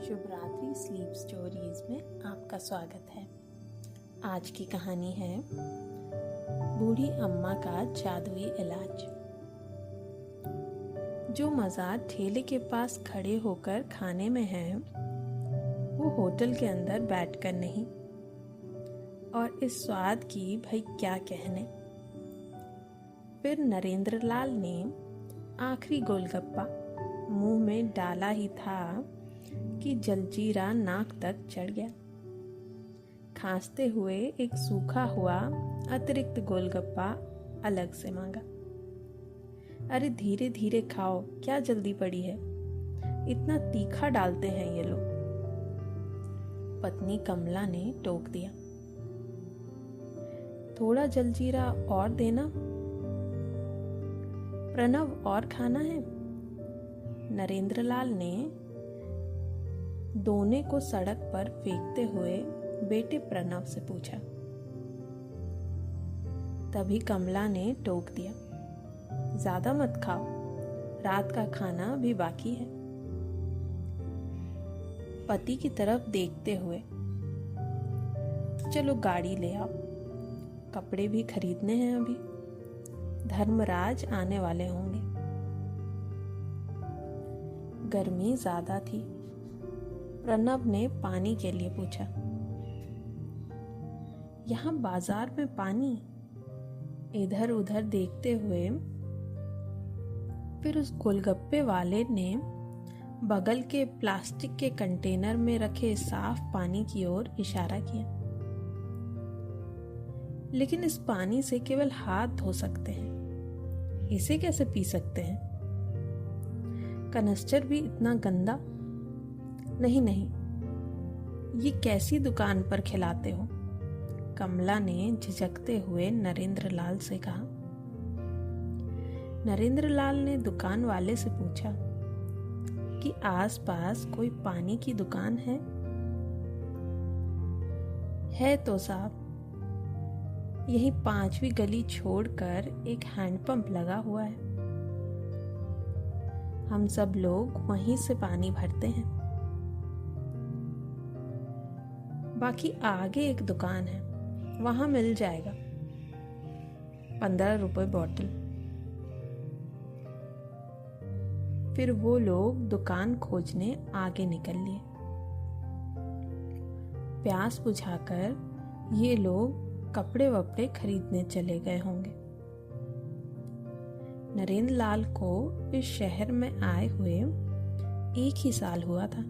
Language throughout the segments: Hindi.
शुभ रात्रि स्लीप स्टोरीज में आपका स्वागत है। आज की कहानी है बूढ़ी अम्मा का जादुई इलाज। जो मज़ा ठेले के पास खड़े होकर खाने में है वो होटल के अंदर बैठकर नहीं। और इस स्वाद की भाई क्या कहने। फिर नरेंद्र लाल ने आखिरी गोलगप्पा मुंह में डाला ही था कि जलजीरा नाक तक चढ़ गया। खांसते हुए एक सूखा हुआ अतिरिक्त गोलगप्पा अलग से मांगा। अरे धीरे धीरे खाओ, क्या जल्दी पड़ी है, इतना तीखा डालते हैं ये लोग। पत्नी कमला ने टोक दिया। थोड़ा जलजीरा और देना। प्रणव, और खाना है? नरेंद्रलाल ने दोने को सड़क पर फेंकते हुए बेटे प्रणव से पूछा। तभी कमला ने टोक दिया, ज्यादा मत खाओ, रात का खाना भी बाकी है। पति की तरफ देखते हुए, चलो गाड़ी ले आओ, कपड़े भी खरीदने हैं अभी, धर्मराज आने वाले होंगे। गर्मी ज्यादा थी। प्रणव ने पानी के लिए पूछा। यहाँ बाजार में पानी? इधर उधर देखते हुए फिर उस गोलगप्पे वाले ने बगल के प्लास्टिक के कंटेनर में रखे साफ पानी की ओर इशारा किया। लेकिन इस पानी से केवल हाथ धो सकते हैं, इसे कैसे पी सकते हैं? कनस्टर भी इतना गंदा? नहीं, ये कैसी दुकान पर खिलाते हो? कमला ने झिझकते हुए नरेंद्रलाल से कहा। नरेंद्रलाल ने दुकान वाले से पूछा कि आसपास कोई पानी की दुकान है? है तो साहब, यही 5वीं गली छोड़कर एक हैंडपंप लगा हुआ है। हम सब लोग वहीं से पानी भरते हैं। बाकी आगे एक दुकान है, वहां मिल जाएगा, 15 रुपए बॉटल। फिर वो लोग दुकान खोजने आगे निकल लिए। प्यास बुझाकर ये लोग कपड़े वपड़े खरीदने चले गए होंगे। नरेंद्र लाल को इस शहर में आए हुए 1 ही साल हुआ था।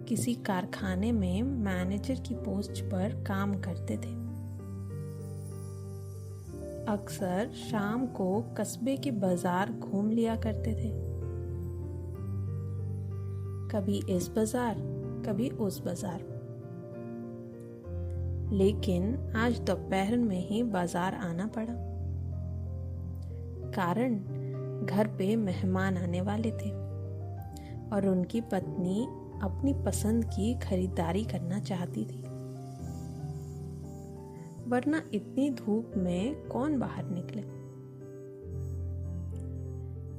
किसी कारखाने में मैनेजर की पोस्ट पर काम करते थे। अक्सर शाम को कस्बे के बाजार घूम लिया करते थे। कभी इस बाजार, कभी उस बाजार। लेकिन आज दोपहर में ही बाजार आना पड़ा, कारण घर पे मेहमान आने वाले थे और उनकी पत्नी अपनी पसंद की खरीदारी करना चाहती थी। वरना इतनी धूप में कौन बाहर निकले।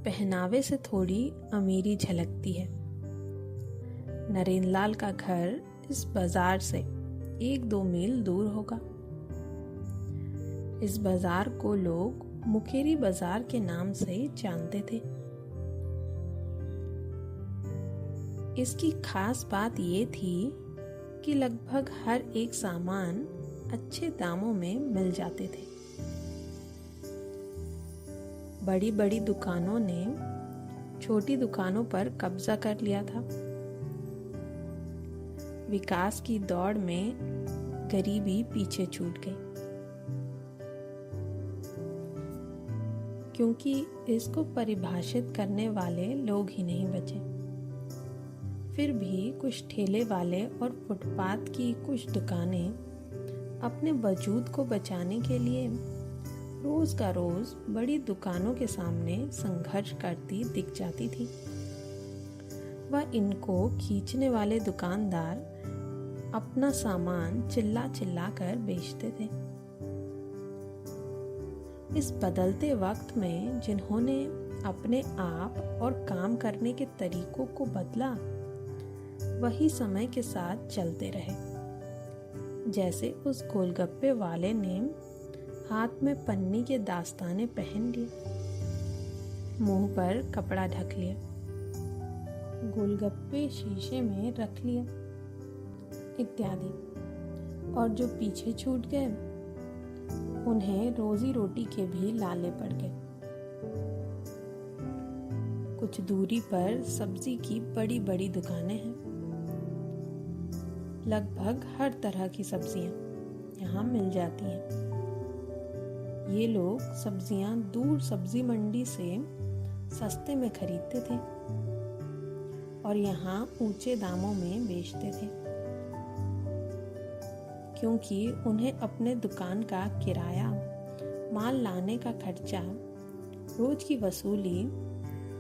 पहनावे से थोड़ी अमीरी झलकती है। नरेंद्रलाल का घर इस बाजार से 1-2 मील दूर होगा। इस बाजार को लोग मुकेरी बाजार के नाम से जानते थे। इसकी खास बात ये थी कि लगभग हर एक सामान अच्छे दामों में मिल जाते थे। बड़ी बड़ी दुकानों ने छोटी दुकानों पर कब्जा कर लिया था। विकास की दौड़ में गरीबी पीछे छूट गई, क्योंकि इसको परिभाषित करने वाले लोग ही नहीं बचे। फिर भी कुछ ठेले वाले और फुटपाथ की कुछ दुकानें अपने वजूद को बचाने के लिए रोज का रोज बड़ी दुकानों के सामने संघर्ष करती दिख जाती थी। वह इनको खींचने वाले दुकानदार अपना सामान चिल्ला चिल्ला कर बेचते थे। इस बदलते वक्त में जिन्होंने अपने आप और काम करने के तरीकों को बदला, वही समय के साथ चलते रहे। जैसे उस गोलगप्पे वाले ने हाथ में पन्नी के दास्ताने पहन लिए, मुंह पर कपड़ा ढक लिया, गोलगप्पे शीशे में रख लिए इत्यादि। और जो पीछे छूट गए उन्हें रोजी रोटी के भी लाले पड़ गए। कुछ दूरी पर सब्जी की बड़ी बड़ी दुकानें हैं। लगभग हर तरह की सब्जियां यहाँ मिल जाती हैं। ये लोग सब्जियां दूर सब्जी मंडी से सस्ते में खरीदते थे और यहाँ ऊंचे दामों में बेचते थे, क्योंकि उन्हें अपने दुकान का किराया, माल लाने का खर्चा, रोज की वसूली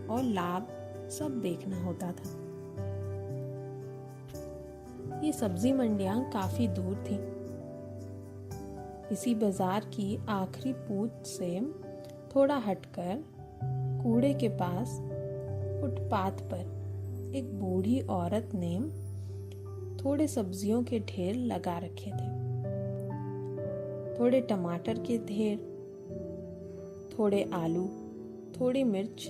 और लाभ सब देखना होता था। ये सब्जी मंडियां काफी दूर थीं। इसी बाजार की आखिरी पूछ से थोड़ा हटकर कूड़े के पास फुटपाथ पर एक बूढ़ी औरत ने थोड़े सब्जियों के ढेर लगा रखे थे। थोड़े टमाटर के ढेर, थोड़े आलू, थोड़ी मिर्च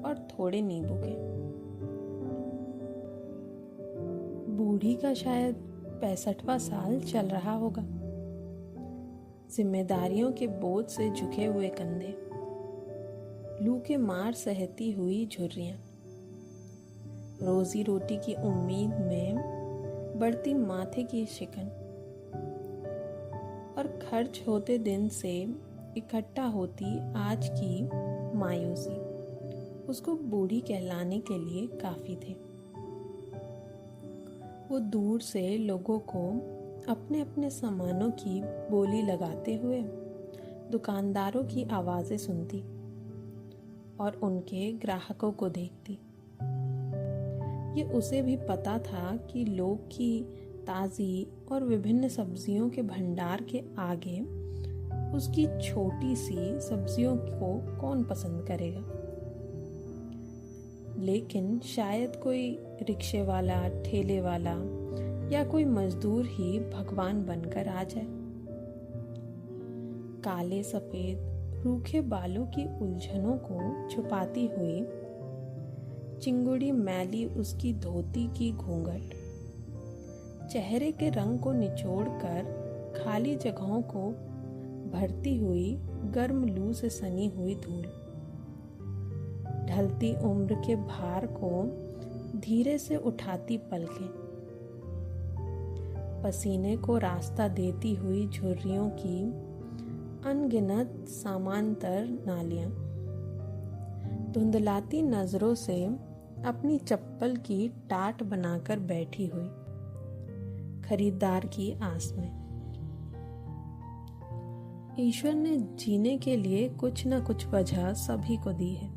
और थोड़े नींबू के। बूढ़ी का शायद 65वां साल चल रहा होगा। जिम्मेदारियों के बोझ से झुके हुए कंधे, लू के मार सहती हुई झुर्रियां, रोजी रोटी की उम्मीद में बढ़ती माथे की शिकन और खर्च होते दिन से इकट्ठा होती आज की मायूसी उसको बूढ़ी कहलाने के लिए काफी थे। वो दूर से लोगों को अपने अपने सामानों की बोली लगाते हुए दुकानदारों की आवाजें सुनती और उनके ग्राहकों को देखती। ये उसे भी पता था कि लोग की ताज़ी और विभिन्न सब्जियों के भंडार के आगे उसकी छोटी सी सब्जियों को कौन पसंद करेगा। लेकिन शायद कोई रिक्शे वाला, ठेले वाला या कोई मजदूर ही भगवान बनकर आ जाए। काले सफेद रूखे बालों की उलझनों को छुपाती हुई चिंगुड़ी मैली उसकी धोती की घूंघट, चेहरे के रंग को निचोड़कर खाली जगहों को भरती हुई गर्म लू से सनी हुई धूल, ढलती उम्र के भार को धीरे से उठाती पलकें, पसीने को रास्ता देती हुई झुर्रियों की अनगिनत समांतर नालियां, धुंधलाती नजरों से अपनी चप्पल की टाट बनाकर बैठी हुई खरीदार की आस में। ईश्वर ने जीने के लिए कुछ न कुछ वजह सभी को दी है।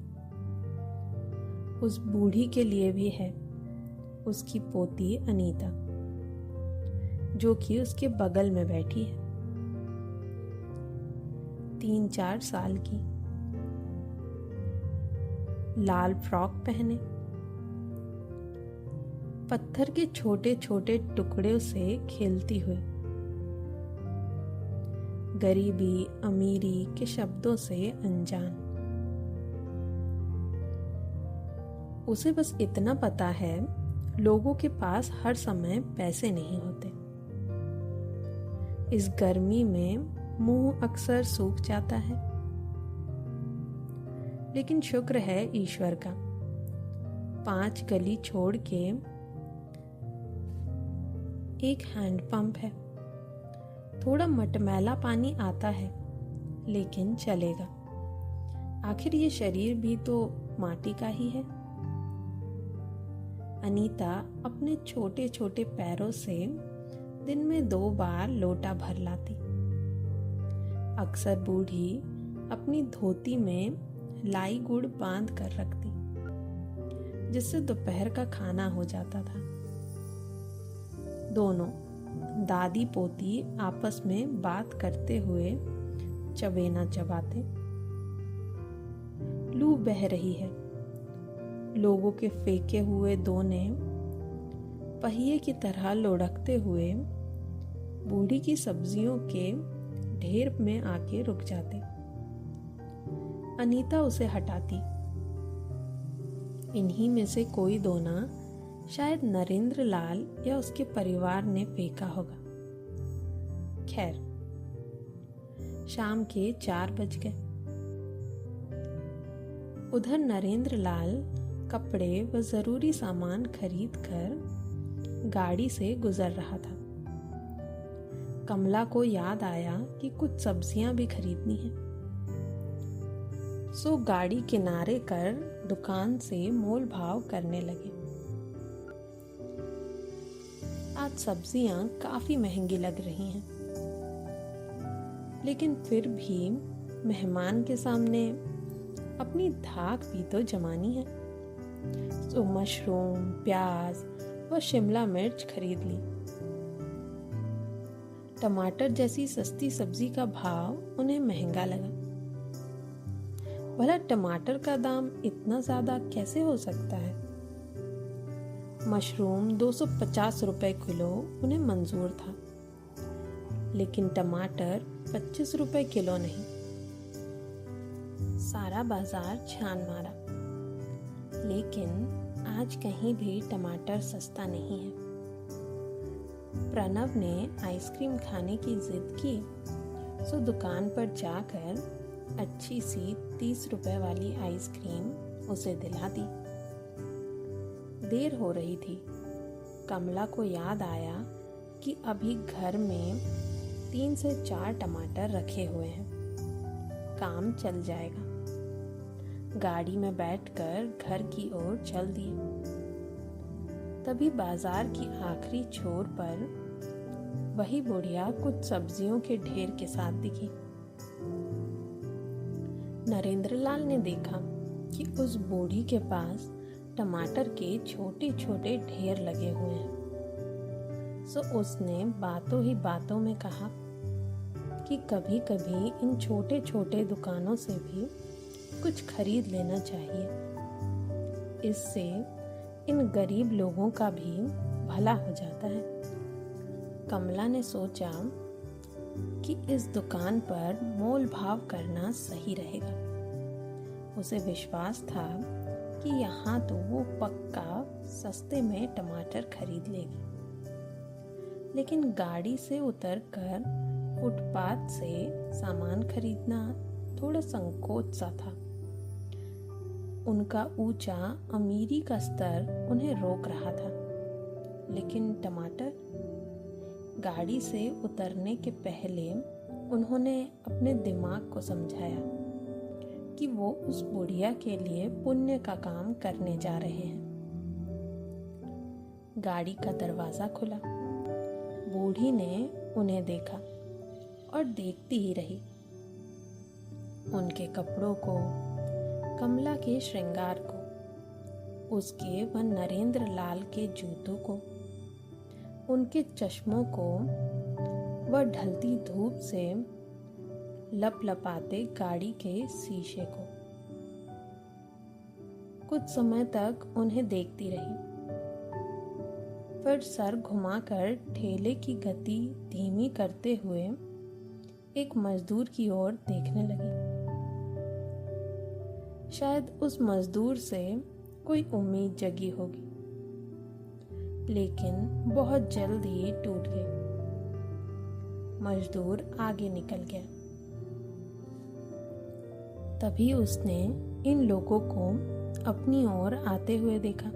उस बूढ़ी के लिए भी है, उसकी पोती अनीता, जो कि उसके बगल में बैठी है, 3-4 साल की, लाल फ्रॉक पहने, पत्थर के छोटे छोटे टुकड़ों से खेलती हुई, गरीबी अमीरी के शब्दों से अनजान। उसे बस इतना पता है, लोगों के पास हर समय पैसे नहीं होते। इस गर्मी में मुंह अक्सर सूख जाता है, लेकिन शुक्र है ईश्वर का, 5 गली छोड़ के एक हैंडपंप है। थोड़ा मटमैला पानी आता है, लेकिन चलेगा। आखिर ये शरीर भी तो माटी का ही है। अनीता अपने छोटे छोटे पैरों से दिन में 2 बार लोटा भर लाती। अक्सर बूढ़ी अपनी धोती में लाई गुड़ बांध कर रखती, जिससे दोपहर का खाना हो जाता था। दोनों दादी पोती आपस में बात करते हुए चबेना चबाते। लू बह रही है। लोगों के फेंके हुए दोने पहिए की तरह लुढ़कते हुए बूढ़ी की सब्जियों के ढेर में आके रुक जाते। अनीता उसे हटाती। इन्हीं में से कोई दोना शायद नरेंद्र लाल या उसके परिवार ने फेंका होगा। खैर, शाम के 4 बज गए। उधर नरेंद्र लाल कपड़े व जरूरी सामान खरीद कर गाड़ी से गुजर रहा था। कमला को याद आया कि कुछ सब्जियां भी खरीदनी है, सो गाड़ी किनारे कर दुकान से मोल भाव करने लगे। आज सब्जियां काफी महंगी लग रही हैं, लेकिन फिर भी मेहमान के सामने अपनी धाक भी तो जमानी है। तो मशरूम, प्याज व शिमला मिर्च खरीद ली। टमाटर जैसी सस्ती सब्जी का भाव उन्हें महंगा लगा। भला टमाटर का दाम इतना ज्यादा कैसे हो सकता है? मशरूम 250 रुपए किलो उन्हें मंजूर था, लेकिन टमाटर 25 रुपए किलो नहीं। सारा बाजार छान मारा, लेकिन आज कहीं भी टमाटर सस्ता नहीं है। प्रणव ने आइसक्रीम खाने की जिद की, सो दुकान पर जाकर अच्छी सी 30 रुपए वाली आइसक्रीम उसे दिला दी। देर हो रही थी। कमला को याद आया कि अभी घर में 3 से 4 टमाटर रखे हुए हैं, काम चल जाएगा। गाड़ी में बैठकर घर की ओर चल दिए। तभी बाजार की आखिरी छोर पर वही बुढ़िया कुछ सब्जियों के ढेर के साथ दिखी। नरेंद्रलाल ने देखा कि उस बूढ़ी के पास टमाटर के छोटे छोटे ढेर लगे हुए हैं। सो उसने बातों ही बातों में कहा कि कभी कभी इन छोटे छोटे दुकानों से भी कुछ खरीद लेना चाहिए। इससे इन गरीब लोगों का भी भला हो जाता है। कमला ने सोचा कि इस दुकान पर मोल भाव करना सही रहेगा। उसे विश्वास था कि यहाँ तो वो पक्का सस्ते में टमाटर खरीद लेगी। लेकिन गाड़ी से उतरकर फुटपाथ से सामान खरीदना थोड़ा संकोच सा था। उनका ऊंचा अमीरी का स्तर उन्हें रोक रहा था। लेकिन टमाटर? गाड़ी से उतरने के पहले उन्होंने अपने दिमाग को समझाया कि वो उस बुढ़िया के लिए पुण्य का काम करने जा रहे हैं। गाड़ी का दरवाजा खुला। बूढ़ी ने उन्हें देखा और देखती ही रही। उनके कपड़ों को, कमला के श्रृंगार को, उसके व नरेंद्र लाल के जूतों को, उनके चश्मों को व ढलती धूप से लपलपाते गाड़ी के शीशे को। कुछ समय तक उन्हें देखती रही, फिर सर घुमाकर ठेले की गति धीमी करते हुए एक मजदूर की ओर देखने लगी। शायद उस मजदूर से कोई उम्मीद जगी होगी, लेकिन बहुत जल्द ही टूट गई। मजदूर आगे निकल गया। तभी उसने इन लोगों को अपनी ओर आते हुए देखा।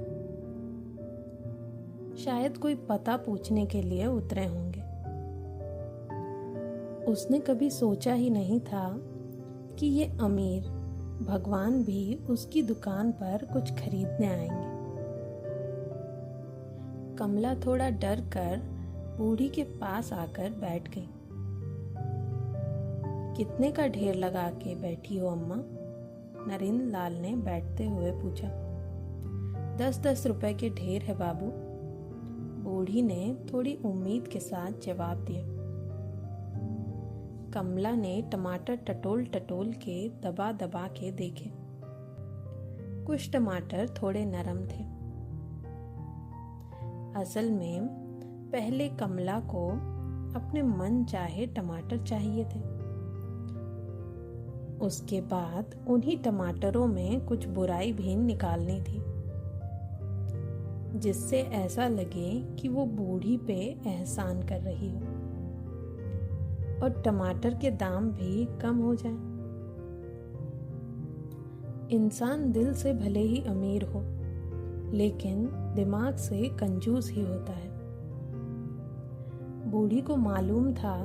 शायद कोई पता पूछने के लिए उतरे होंगे। उसने कभी सोचा ही नहीं था कि ये अमीर भगवान भी उसकी दुकान पर कुछ खरीदने आएंगे। कमला थोड़ा डर कर बूढ़ी के पास आकर बैठ गई। कितने का ढेर लगा के बैठी हो अम्मा? नरेंद्र लाल ने बैठते हुए पूछा। 10-10 रुपए के ढेर है बाबू, बूढ़ी ने थोड़ी उम्मीद के साथ जवाब दिया। कमला ने टमाटर टटोल टटोल के दबा दबा के देखे। कुछ टमाटर थोड़े नरम थे। असल में पहले कमला को अपने मन चाहे टमाटर चाहिए थे। उसके बाद उन्हीं टमाटरों में कुछ बुराई भी निकालनी थी, जिससे ऐसा लगे कि वो बूढ़ी पे एहसान कर रही हो और टमाटर के दाम भी कम हो जाएं। इंसान दिल से भले ही अमीर हो, लेकिन दिमाग से कंजूस ही होता है। बूढ़ी को मालूम था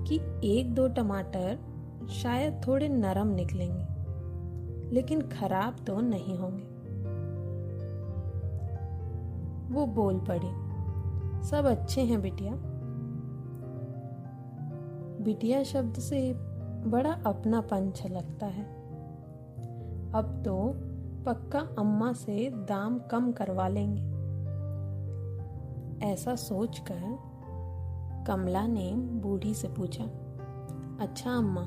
कि 1-2 टमाटर शायद थोड़े नरम निकलेंगे, लेकिन खराब तो नहीं होंगे। वो बोल पड़ी, सब अच्छे हैं बिटिया। बिटिया शब्द से बड़ा अपनापन छलकता है। अब तो पक्का अम्मा से दाम कम करवा लेंगे। ऐसा सोचकर कमला ने बूढ़ी से पूछा, अच्छा अम्मा,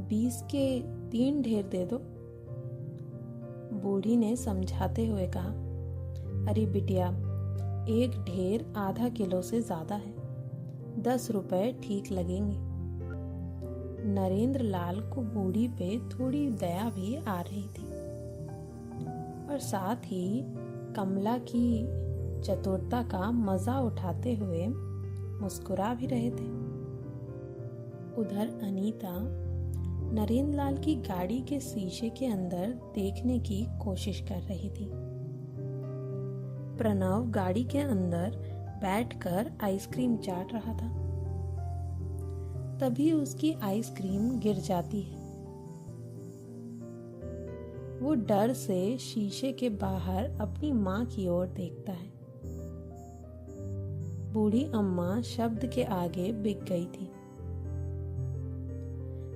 20 के 3 ढेर दे दो। बूढ़ी ने समझाते हुए कहा, अरे बिटिया, 1 ढेर आधा किलो से ज्यादा है, 10 रुपए ठीक लगेंगे। नरेंद्र लाल को बूढ़ी पे थोड़ी दया भी आ रही थी और साथ ही कमला की चतुरता का मजा उठाते हुए मुस्कुरा भी रहे थे। उधर अनीता नरेंद्र लाल की गाड़ी के शीशे के अंदर देखने की कोशिश कर रही थी। प्रणव गाड़ी के अंदर बैठकर आइसक्रीम चाट रहा था। तभी उसकी आइसक्रीम गिर जाती है। वो डर से शीशे के बाहर अपनी माँ की ओर देखता है। बूढ़ी अम्मा शब्द के आगे बिक गई थी।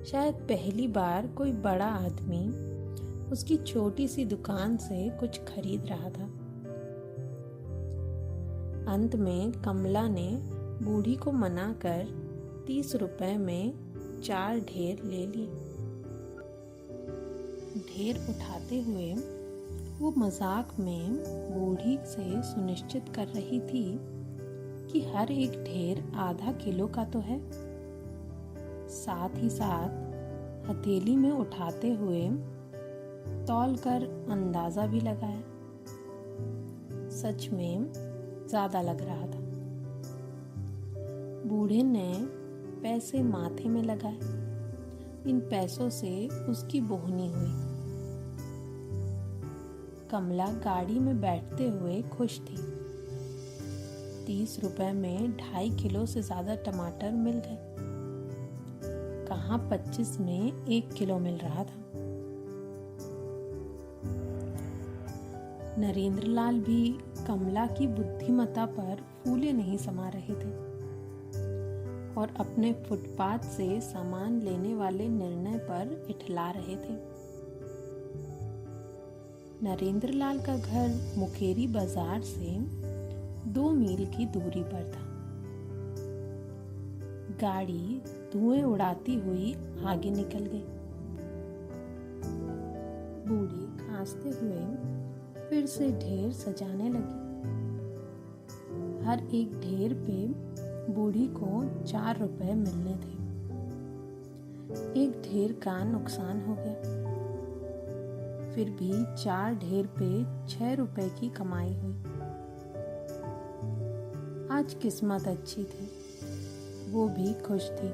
शायद पहली बार कोई बड़ा आदमी उसकी छोटी सी दुकान से कुछ खरीद रहा था। अंत में कमला ने बूढ़ी को मनाकर 30 रुपए में 4 ढेर ले लिए। ढेर उठाते हुए वो मजाक में बूढ़ी से सुनिश्चित कर रही थी कि हर एक ढेर आधा किलो का तो है। साथ ही साथ हथेली में उठाते हुए तौल कर अंदाजा भी लगाया। सच में ज्यादा लग रहा था। बूढ़े ने पैसे माथे में लगाए। इन पैसों से उसकी बोहनी हुई। कमला गाड़ी में बैठते हुए खुश थी। 30 रुपए में 2.5 किलो से ज्यादा टमाटर मिल गए। कहाँ 25 में 1 किलो मिल रहा था। नरेंद्र लाल भी कमला की बुद्धिमत्ता पर फूले नहीं समा रहे थे और अपने फुटपाथ से सामान लेने वाले निर्णय पर इठला रहे थे। नरेंद्र लाल का घर मुकेरी बाजार से 2 मील की दूरी पर था। गाड़ी धुएं उड़ाती हुई आगे निकल गई। बूढ़ी खांसते हुए फिर से ढेर सजाने लगी। हर एक ढेर पे बूढ़ी को 4 रुपए मिलने थे। एक ढेर का नुकसान हो गया। फिर भी 4 ढेर पे 6 रुपए की कमाई हुई। आज किस्मत अच्छी थी। वो भी खुश थी।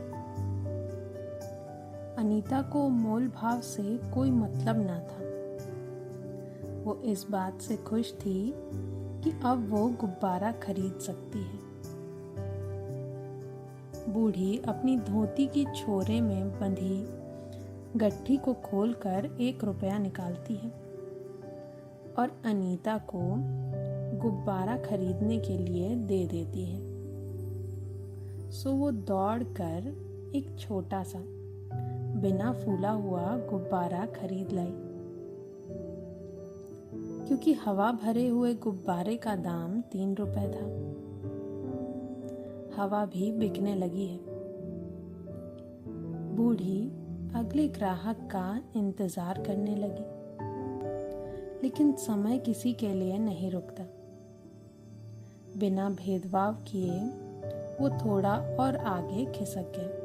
अनीता को मोल भाव से कोई मतलब ना था। वो इस बात से खुश थी कि अब वो गुब्बारा खरीद सकती है। बूढ़ी अपनी धोती की छोरे में बंधी गट्ठी को खोलकर 1 रुपया निकालती है और अनीता को गुब्बारा खरीदने के लिए दे देती है। सो वो दौड़कर एक छोटा सा बिना फूला हुआ गुब्बारा खरीद लाई। क्योंकि हवा भरे हुए गुब्बारे का दाम 3 रुपए था। हवा भी बिकने लगी है। बूढ़ी अगले ग्राहक का इंतजार करने लगी। लेकिन समय किसी के लिए नहीं रुकता। बिना भेदभाव किए वो थोड़ा और आगे खिसक गया।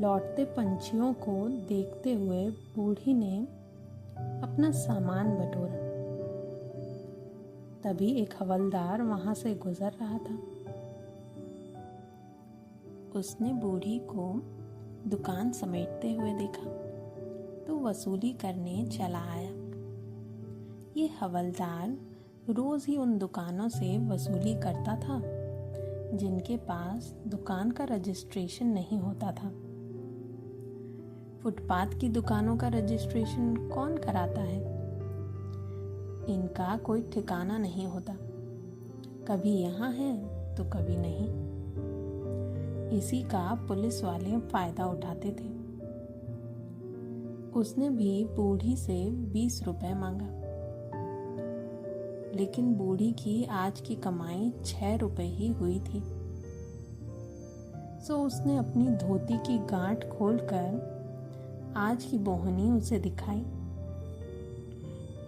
लौटते पंछियों को देखते हुए बूढ़ी ने अपना सामान बटोरा। तभी एक हवलदार वहां से गुजर रहा था। उसने बूढ़ी को दुकान समेटते हुए देखा तो वसूली करने चला आया। ये हवलदार रोज ही उन दुकानों से वसूली करता था जिनके पास दुकान का रजिस्ट्रेशन नहीं होता था। फुटपाथ की दुकानों का रजिस्ट्रेशन कौन कराता है? इनका कोई ठिकाना नहीं होता, कभी यहाँ है तो कभी नहीं। इसी का पुलिस वाले फायदा उठाते थे। उसने भी बूढ़ी से 20 रुपए मांगा, लेकिन बूढ़ी की आज की कमाई 6 रुपए ही हुई थी। सो उसने अपनी धोती की गांठ खोलकर आज की बोहनी उसे दिखाई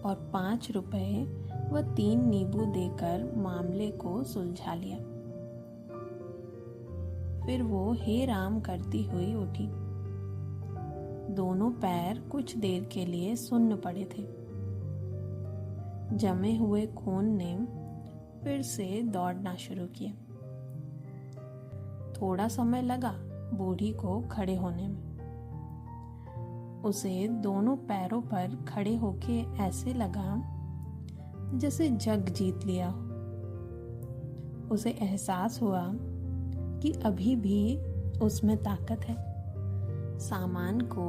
और 5 रुपए व 3 नींबू देकर मामले को सुलझा लिया। फिर वो हे राम करती हुई उठी। दोनों पैर कुछ देर के लिए सुन्न पड़े थे। जमे हुए खून ने फिर से दौड़ना शुरू किया। थोड़ा समय लगा बूढ़ी को खड़े होने में। उसे दोनों पैरों पर खड़े होके ऐसे लगा जैसे जग जीत लिया। उसे एहसास हुआ कि अभी भी उसमें ताकत है। सामान को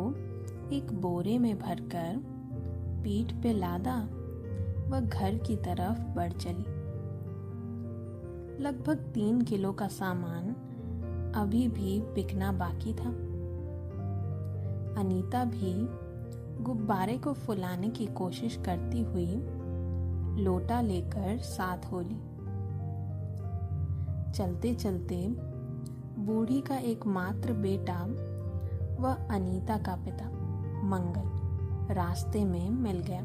एक बोरे में भरकर पीठ पे लादा व घर की तरफ बढ़ चली। लगभग 3 किलो का सामान अभी भी बिकना बाकी था। अनीता भी गुब्बारे को फुलाने की कोशिश करती हुई लोटा लेकर साथ हो ली। चलते चलते बूढ़ी का एकमात्र बेटा व अनीता का पिता मंगल रास्ते में मिल गया।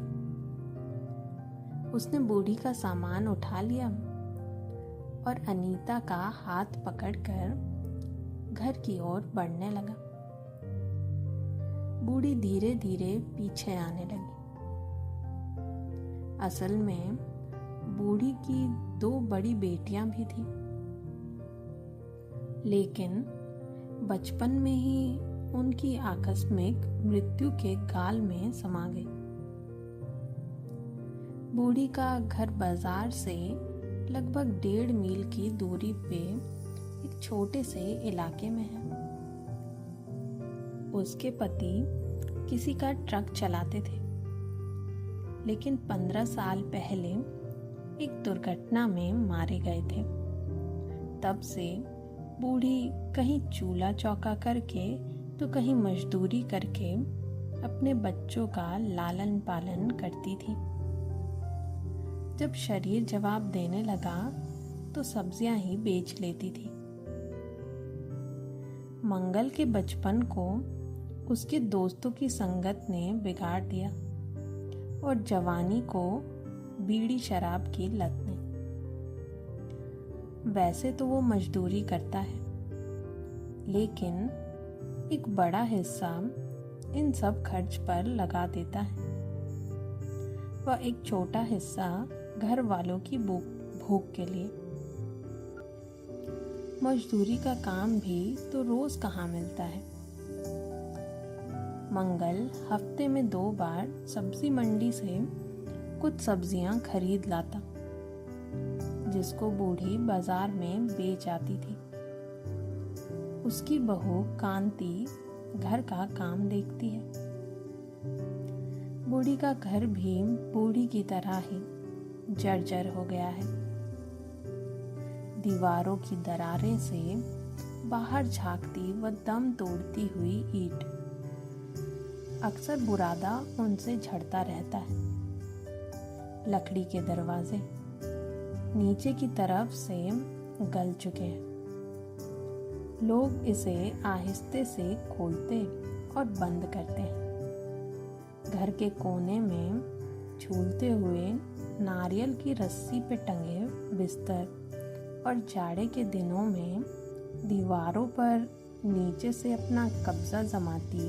उसने बूढ़ी का सामान उठा लिया और अनीता का हाथ पकड़कर घर की ओर बढ़ने लगा। बूढ़ी धीरे धीरे पीछे आने लगी। असल में बूढ़ी की 2 बड़ी बेटियां भी थीं, लेकिन बचपन में ही उनकी आकस्मिक मृत्यु के गाल में समा गई। बूढ़ी का घर बाजार से लगभग 1.5 मील की दूरी पे एक छोटे से इलाके में है। उसके पति किसी का ट्रक चलाते थे, लेकिन 15 साल पहले एक दुर्घटना में मारे गए थे। तब से बूढ़ी कहीं चूल्हा चौका करके तो कहीं मजदूरी करके अपने बच्चों का लालन पालन करती थी। जब शरीर जवाब देने लगा तो सब्जियां ही बेच लेती थी। मंगल के बचपन को उसके दोस्तों की संगत ने बिगाड़ दिया और जवानी को बीड़ी शराब की लत ने। वैसे तो वो मजदूरी करता है, लेकिन एक बड़ा हिस्सा इन सब खर्च पर लगा देता है। वह एक छोटा हिस्सा घर वालों की भूख के लिए। मजदूरी का काम भी तो रोज कहाँ मिलता है। मंगल हफ्ते में 2 बार सब्जी मंडी से कुछ सब्जियां खरीद लाता, जिसको बूढ़ी बाजार में बेच आती थी। उसकी बहू कांति घर का काम देखती है। बूढ़ी का घर भी बूढ़ी की तरह ही जर्जर हो गया है। दीवारों की दरारें से बाहर झांकती व दम तोड़ती हुई ईंट। अक्सर बुरादा उनसे झड़ता रहता है। लकड़ी के दरवाजे नीचे की तरफ से गल चुके हैं। लोग इसे आहिस्ते से खोलते और बंद करते हैं। घर के कोने में झूलते हुए नारियल की रस्सी पे टंगे बिस्तर और जाड़े के दिनों में दीवारों पर नीचे से अपना कब्जा जमाती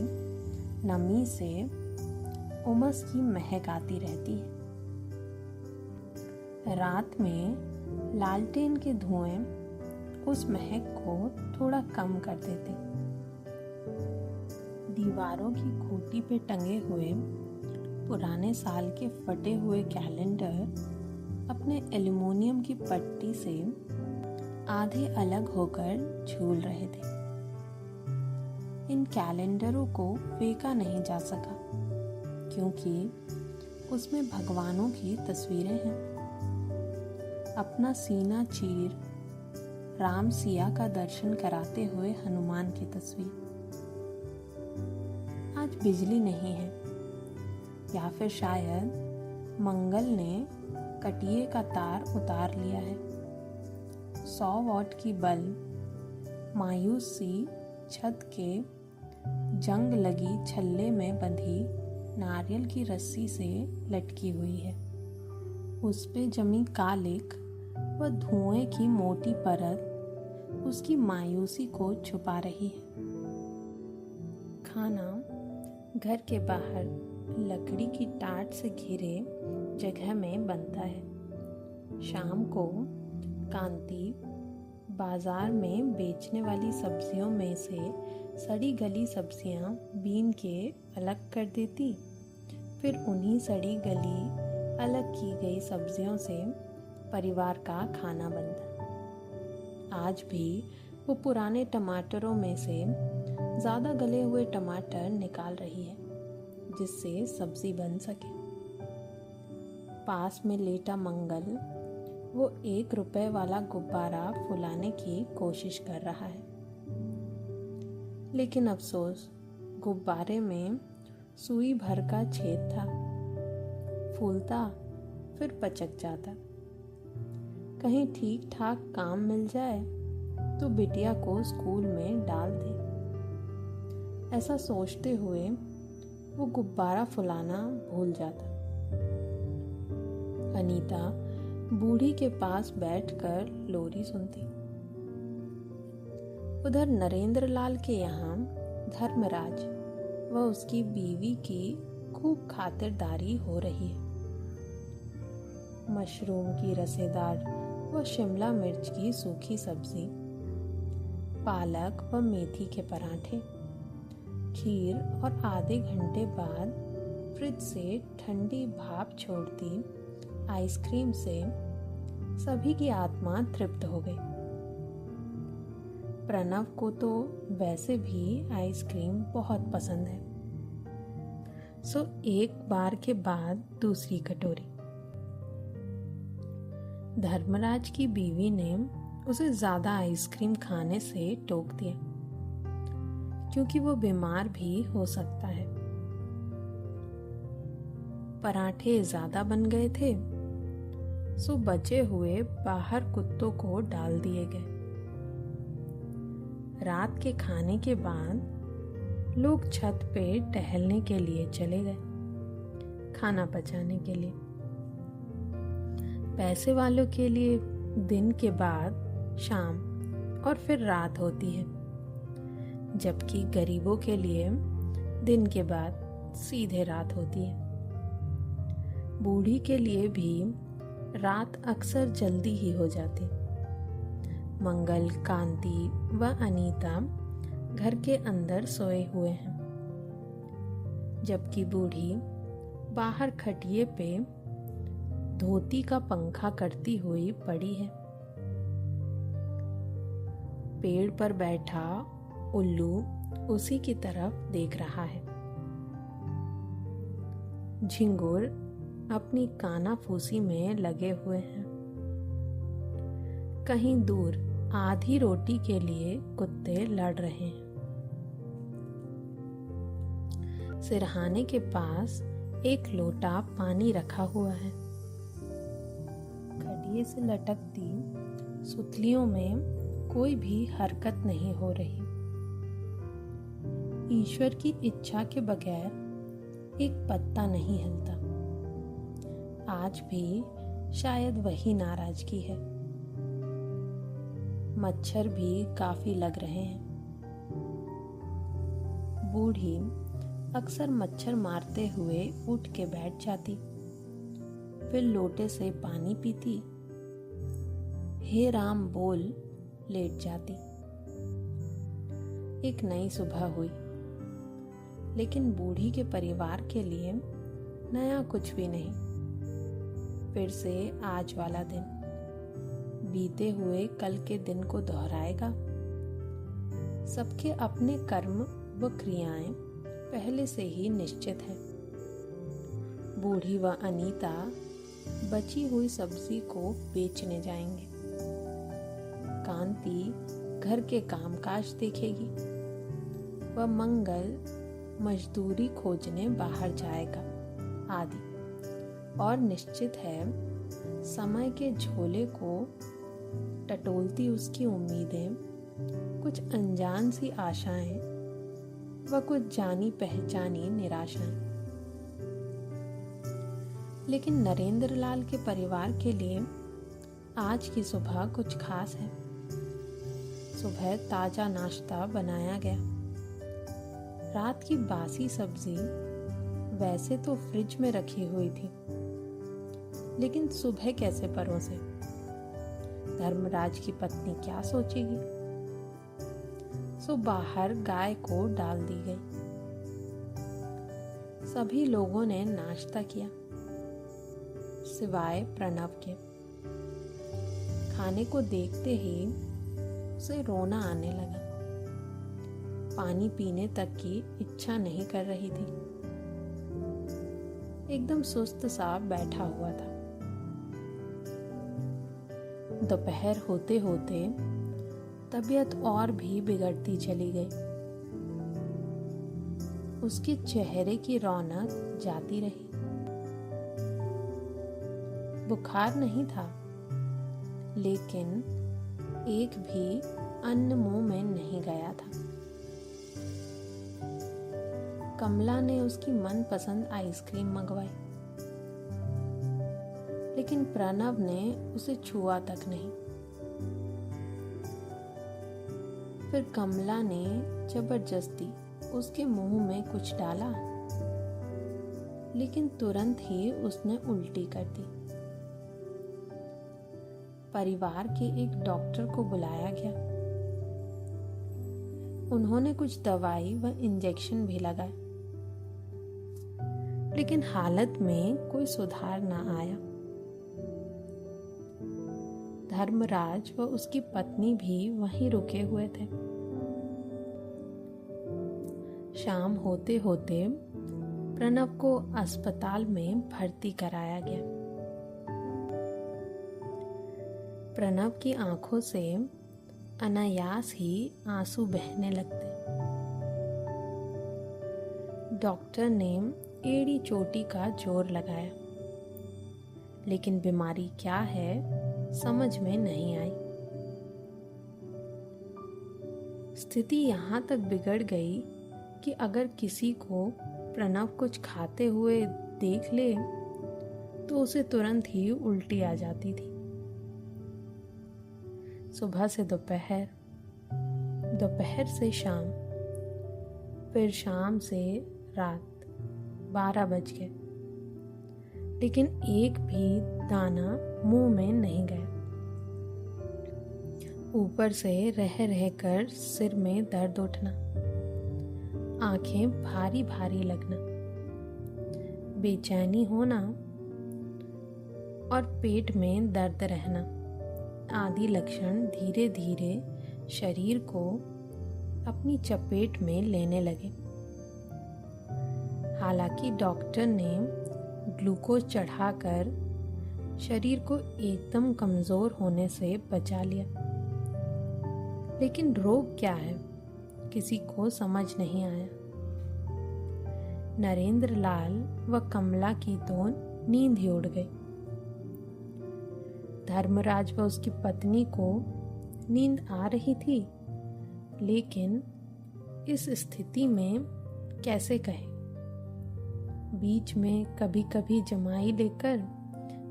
नमी से उमस की महक आती रहती है। रात में लालटेन के धुएं उस महक को थोड़ा कम कर देते। दीवारों की खूंटी पे टंगे हुए पुराने साल के फटे हुए कैलेंडर अपने एल्युमिनियम की पट्टी से आधे अलग होकर झूल रहे थे। इन कैलेंडरों को फेंका नहीं जा सका क्योंकि उसमें भगवानों की तस्वीरें हैं। अपना सीना चीर राम सिया का दर्शन कराते हुए हनुमान की तस्वीर। आज बिजली नहीं है या फिर शायद मंगल ने कटिए का तार उतार लिया है। 100 वॉट की बल्ब मायूस सी छत के जंग लगी छल्ले में बंधी नारियल की रस्सी से लटकी हुई है। उस पे जमी कालिक व धुएं की मोटी परत उसकी मायूसी को छुपा रही है। खाना घर के बाहर लकड़ी की टाट से घिरे जगह में बनता है। शाम को कांति बाजार में बेचने वाली सब्जियों में से सड़ी गली सब्जियां बीन के अलग कर देती, फिर उन्हीं सड़ी गली अलग की गई सब्जियों से परिवार का खाना बनता। आज भी वो पुराने टमाटरों में से ज़्यादा गले हुए टमाटर निकाल रही है जिससे सब्जी बन सके। पास में लेटा मंगल वो 1 रुपए वाला गुब्बारा फुलाने की कोशिश कर रहा है, लेकिन अफसोस गुब्बारे में सुई भर का छेद था। फूलता फिर पचक जाता। कहीं ठीक ठाक काम मिल जाए तो बिटिया को स्कूल में डाल दे, ऐसा सोचते हुए वो गुब्बारा फुलाना भूल जाता। अनीता बूढ़ी के पास बैठकर लोरी सुनती। उधर नरेंद्र लाल के यहाँ धर्मराज व उसकी बीवी की खूब खातिरदारी हो रही है। मशरूम की रसेदार व शिमला मिर्च की सूखी सब्जी, पालक व मेथी के पराठे, खीर और आधे घंटे बाद फ्रिज से ठंडी भाप छोड़ती आइसक्रीम से सभी की आत्मा तृप्त हो गई। प्रणव को तो वैसे भी आइसक्रीम बहुत पसंद है, सो एक बार के बाद दूसरी कटोरी। धर्मराज की बीवी ने उसे ज्यादा आइसक्रीम खाने से टोक दिया क्योंकि वो बीमार भी हो सकता है। पराठे ज्यादा बन गए थे, सो बचे हुए बाहर कुत्तों को डाल दिए गए। रात के खाने के बाद लोग छत पे टहलने के लिए चले गए, खाना पचाने के लिए। पैसे वालों के लिए दिन के बाद शाम और फिर रात होती है, जबकि गरीबों के लिए दिन के बाद सीधे रात होती है। बूढ़ी के लिए भी रात अक्सर जल्दी ही हो जाती। मंगल, कांति व अनीता घर के अंदर सोए हुए हैं, जबकि बूढ़ी बाहर खटिए पे धोती का पंखा करती हुई पड़ी है। पेड़ पर बैठा उल्लू उसी की तरफ देख रहा है। झिंगुर अपनी कानाफूसी में लगे हुए हैं। कहीं दूर आधी रोटी के लिए कुत्ते लड़ रहे हैं। सिरहाने के पास एक लोटा पानी रखा हुआ है। खटिये से लटकती सुतलियों में कोई भी हरकत नहीं हो रही। ईश्वर की इच्छा के बगैर एक पत्ता नहीं हिलता। आज भी शायद वही नाराजगी है। मच्छर भी काफी लग रहे हैं। बूढ़ी अक्सर मच्छर मारते हुए उठ के बैठ जाती, फिर लोटे से पानी पीती, हे राम बोल लेट जाती। एक नई सुबह हुई, लेकिन बूढ़ी के परिवार के लिए नया कुछ भी नहीं। फिर से आज वाला दिन बीते हुए कल के दिन को दोहराएगा। सबके अपने कर्म व क्रियाएं पहले से ही निश्चित है। बूढ़ी व अनीता बची हुई सब्जी को बेचने जाएंगे। कांति घर के कामकाज देखेगी व मंगल मजदूरी खोजने बाहर जाएगा आदि। और निश्चित है समय के झोले को टटोलती उसकी उम्मीदें, कुछ अनजान सी आशाएं व कुछ जानी पहचानी निराशाएं। लेकिन नरेंद्र लाल के परिवार के लिए आज की सुबह कुछ खास है। सुबह ताजा नाश्ता बनाया गया। रात की बासी सब्जी वैसे तो फ्रिज में रखी हुई थी, लेकिन सुबह कैसे परोसे? धर्मराज की पत्नी क्या सोचेगी? सो बाहर गाय को डाल दी गई। सभी लोगों ने नाश्ता किया सिवाय प्रणव के। खाने को देखते ही उसे रोना आने लगा। पानी पीने तक की इच्छा नहीं कर रही थी। एकदम सुस्त सा बैठा हुआ था। दोपहर होते होते तबीयत और भी बिगड़ती चली गई। उसके चेहरे की रौनक जाती रही। बुखार नहीं था, लेकिन एक भी अन्न मुंह में नहीं गया था। कमला ने उसकी मनपसंद आइसक्रीम मंगवाई, लेकिन प्रणव ने उसे छुआ तक नहीं। फिर कमला ने जबरदस्ती उसके मुंह में कुछ डाला, लेकिन तुरंत ही उसने उल्टी कर दी। परिवार के एक डॉक्टर को बुलाया गया। उन्होंने कुछ दवाई व इंजेक्शन भी लगाए, लेकिन हालत में कोई सुधार न आया। धर्मराज व उसकी पत्नी भी वहीं रुके हुए थे। शाम होते होते प्रणव को अस्पताल में भर्ती कराया गया। प्रणव की आंखों से अनायास ही आंसू बहने लगते। डॉक्टर ने एड़ी चोटी का जोर लगाया, लेकिन बीमारी क्या है समझ में नहीं आई। स्थिति यहाँ तक बिगड़ गई कि अगर किसी को प्रणव कुछ खाते हुए देख ले तो उसे तुरंत ही उल्टी आ जाती थी। सुबह से दोपहर, दोपहर से शाम, फिर शाम से रात 12 बज गए, लेकिन एक भी दाना मुंह में नहीं गया। ऊपर से रह रहकर सिर में दर्द उठना, आंखें भारी भारी लगना, बेचैनी होना और पेट में दर्द रहना आदि लक्षण धीरे धीरे शरीर को अपनी चपेट में लेने लगे। हालांकि डॉक्टर ने ग्लूकोज चढ़ाकर शरीर को एकदम कमजोर होने से बचा लिया, लेकिन रोग क्या है किसी को समझ नहीं आया। नरेंद्र लाल व कमला की तो नींद ही उड़ गई। धर्मराज व उसकी पत्नी को नींद आ रही थी, लेकिन इस स्थिति में कैसे कहे। बीच में कभी कभी जमाई लेकर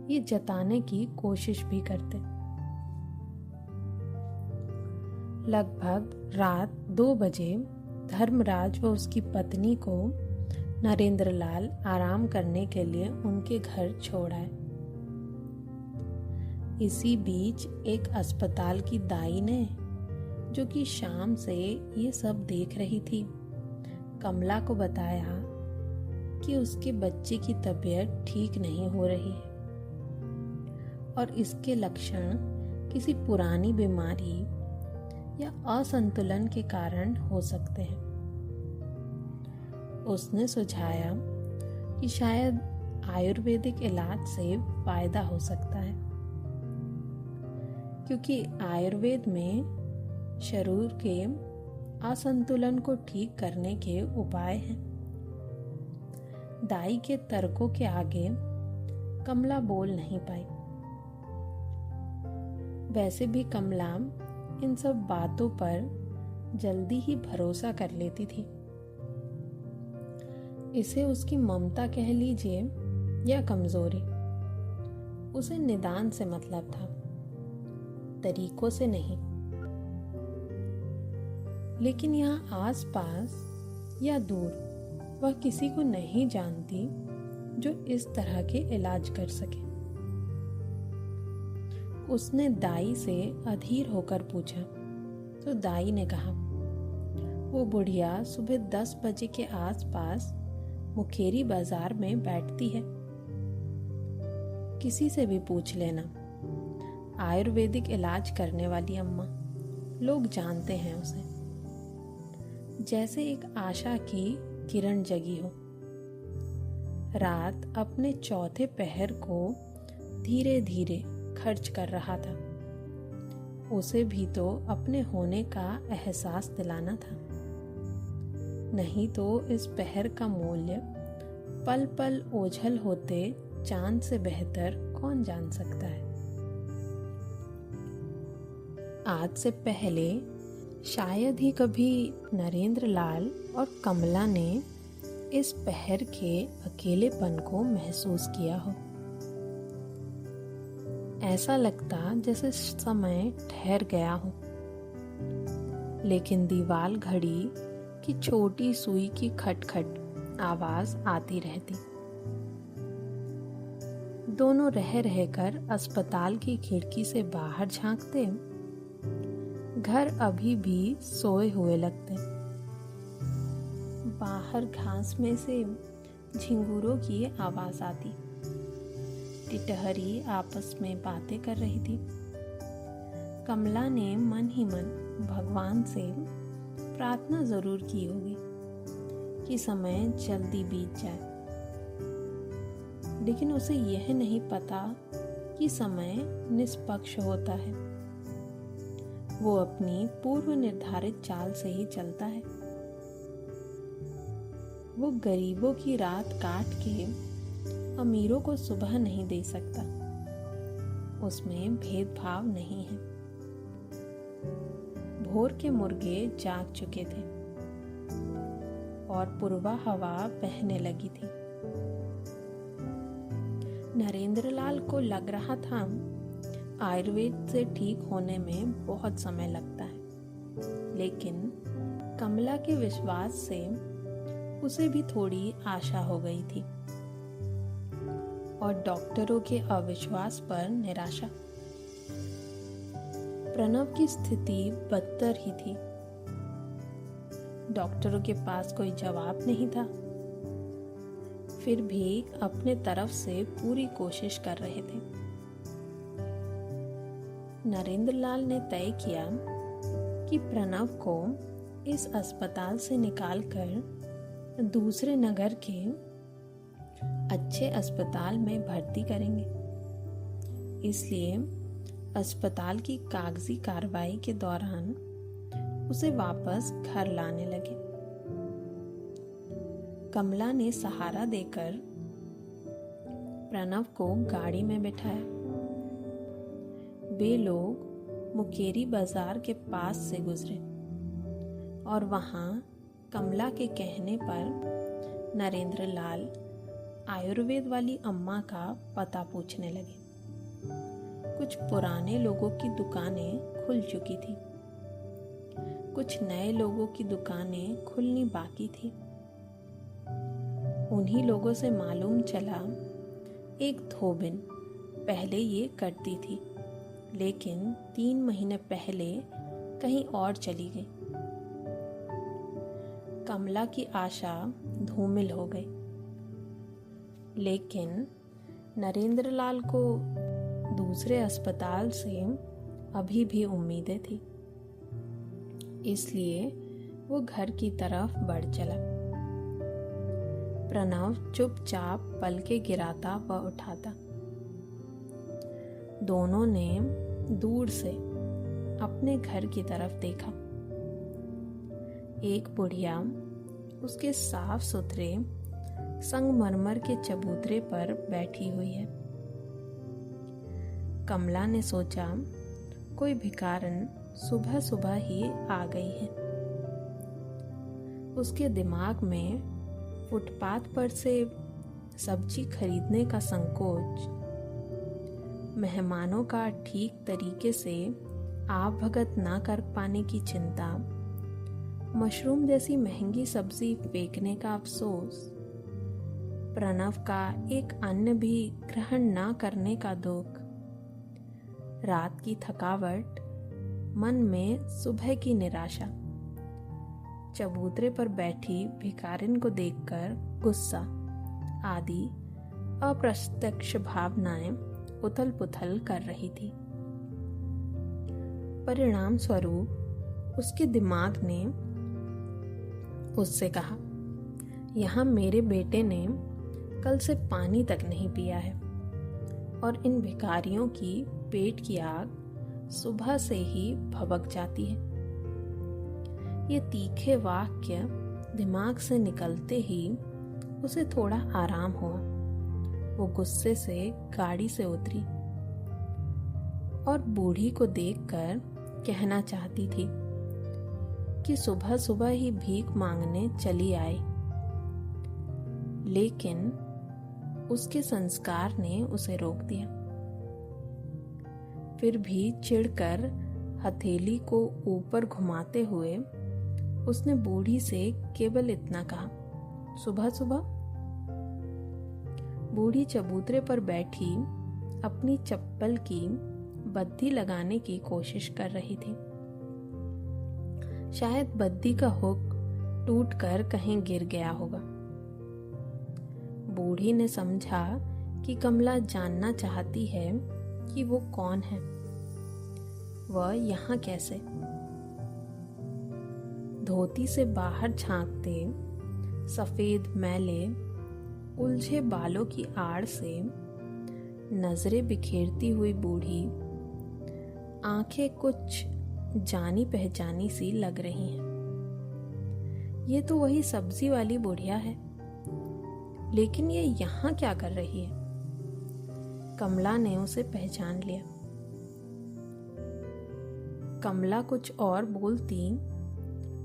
ये जताने की कोशिश भी करते। लगभग रात 2 बजे धर्मराज व उसकी पत्नी को नरेंद्रलाल आराम करने के लिए उनके घर छोड़ आए। इसी बीच एक अस्पताल की दाई ने, जो कि शाम से ये सब देख रही थी, कमला को बताया कि उसके बच्चे की तबीयत ठीक नहीं हो रही है और इसके लक्षण किसी पुरानी बीमारी या असंतुलन के कारण हो सकते हैं। उसने सुझाया कि शायद आयुर्वेदिक इलाज से फायदा हो सकता है, क्योंकि आयुर्वेद में शरीर के असंतुलन को ठीक करने के उपाय हैं। दाई के तर्कों के आगे कमला बोल नहीं पाई। वैसे भी कमला इन सब बातों पर जल्दी ही भरोसा कर लेती थी। इसे उसकी ममता कह लीजिए या कमजोरी, उसे निदान से मतलब था, तरीकों से नहीं। लेकिन यहाँ आसपास या दूर वह किसी को नहीं जानती जो इस तरह के इलाज कर सके। उसने दाई से अधीर होकर पूछा तो दाई ने कहा, वो बुढ़िया सुबह 10 बजे के आसपास मुखेरी बाजार में बैठती है, किसी से भी पूछ लेना। आयुर्वेदिक इलाज करने वाली अम्मा, लोग जानते हैं उसे। जैसे एक आशा की किरण जगी हो। रात अपने चौथे पहर को धीरे धीरे खर्च कर रहा था। उसे भी तो अपने होने का एहसास दिलाना था, नहीं तो इस पहर का मूल्य पल पल ओझल होते चांद से बेहतर कौन जान सकता है। आज से पहले शायद ही कभी नरेंद्रलाल और कमला ने इस पहर के अकेलेपन को महसूस किया हो। ऐसा लगता जैसे समय ठहर गया हो, लेकिन दीवार घड़ी की छोटी सुई की खटखट आवाज आती रहती। दोनों रह रहकर अस्पताल की खिड़की से बाहर झांकते। घर अभी भी सोए हुए लगते। बाहर घास में से झिंगुरों की आवाज आती। टिटहरी आपस में बातें कर रही थी। कमला ने मन ही मन भगवान से प्रार्थना जरूर की होगी कि समय जल्दी बीत जाए, लेकिन उसे यह नहीं पता कि समय निष्पक्ष होता है। वो अपनी पूर्व निर्धारित चाल से ही चलता है। वो गरीबों की रात काट के अमीरों को सुबह नहीं दे सकता। उसमें भेदभाव नहीं है। भोर के मुर्गे जाग चुके थे और पूर्वा हवा बहने लगी थी। नरेंद्रलाल को लग रहा था आयुर्वेद से ठीक होने में बहुत समय लगता है, लेकिन कमला के विश्वास से उसे भी थोड़ी आशा हो गई थी और डॉक्टरों के अविश्वास पर निराशा। प्रणव की स्थिति बदतर ही थी। डॉक्टरों के पास कोई जवाब नहीं था, फिर भी अपने तरफ से पूरी कोशिश कर रहे थे। नरेंद्रलाल ने तय किया कि प्रणव को इस अस्पताल से निकालकर दूसरे नगर के अच्छे अस्पताल में भर्ती करेंगे। इसलिए अस्पताल की कागजी कार्रवाई के दौरान उसे वापस घर लाने लगे। कमला ने सहारा देकर प्रणव को गाड़ी में बैठाया। वे लोग मुकेरी बाजार के पास से गुजरे और वहां कमला के कहने पर नरेंद्रलाल आयुर्वेद वाली अम्मा का पता पूछने लगे। कुछ पुराने लोगों की दुकानें खुल चुकी थी, कुछ नए लोगों की दुकानें खुलनी बाकी थी। उन्हीं लोगों से मालूम चला एक धोबिन पहले ये करती थी, लेकिन 3 महीने पहले कहीं और चली गई। कमला की आशा धूमिल हो गई, लेकिन नरेंद्रलाल को दूसरे अस्पताल से अभी भी उम्मीदें थी, इसलिए वो घर की तरफ बढ़ चला। प्रणव चुपचाप पलके गिराता व उठाता। दोनों ने दूर से अपने घर की तरफ देखा। एक बुढ़िया उसके साफ सुथरे संगमरमर के चबूतरे पर बैठी हुई है। कमला ने सोचा कोई भिखारन सुबह सुबह ही आ गई है। उसके दिमाग में फुटपाथ पर से सब्जी खरीदने का संकोच, मेहमानों का ठीक तरीके से आवभगत ना कर पाने की चिंता, मशरूम जैसी महंगी सब्जी फेंकने का अफसोस, प्रणव का एक अन्न भी ग्रहण ना करने का दुख, रात की थकावट, मन में सुबह की निराशा, चबूतरे पर बैठी भिखारिन को देखकर गुस्सा आदि अप्रत्यक्ष भावनाएं उथल पुथल कर रही थी। परिणाम स्वरूप उसके दिमाग ने उससे कहा, यहाँ मेरे बेटे ने कल से पानी तक नहीं पिया है और इन भिखारियों की पेट की आग सुबह से ही भभक जाती है। ये तीखे वाक्य दिमाग से निकलते ही उसे थोड़ा आराम हुआ। वो गुस्से से गाड़ी से उतरी और बूढ़ी को देखकर कहना चाहती थी कि सुबह सुबह ही भीख मांगने चली आई, लेकिन उसके संस्कार ने उसे रोक दिया। फिर भी चिढ़कर हथेली को ऊपर घुमाते हुए उसने बूढ़ी से केवल इतना कहा, सुबह सुबह। बूढ़ी चबूतरे पर बैठी अपनी चप्पल की बद्दी लगाने की कोशिश कर रही थी। शायद बद्दी का हुक टूटकर कहीं गिर गया होगा। बूढ़ी ने समझा कि कमला जानना चाहती है कि वो कौन है, वह यहाँ कैसे। धोती से बाहर झांकते सफेद मैले उलझे बालों की आड़ से नजरें बिखेरती हुई बूढ़ी आंखें कुछ जानी पहचानी सी लग रही हैं। ये तो वही सब्जी वाली बुढ़िया है, लेकिन ये यहाँ क्या कर रही है? कमला ने उसे पहचान लिया। कमला कुछ और बोलती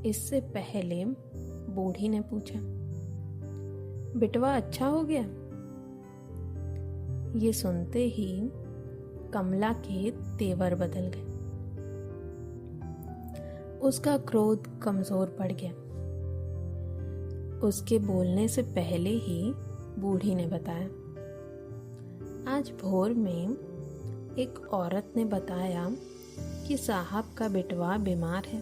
इससे पहले बूढ़ी ने पूछा, बिटवा अच्छा हो गया? ये सुनते ही कमला के तेवर बदल गए। उसका क्रोध कमजोर पड़ गया। उसके बोलने से पहले ही बूढ़ी ने बताया, आज भोर में एक औरत ने बताया कि साहब का बिटवा बीमार है।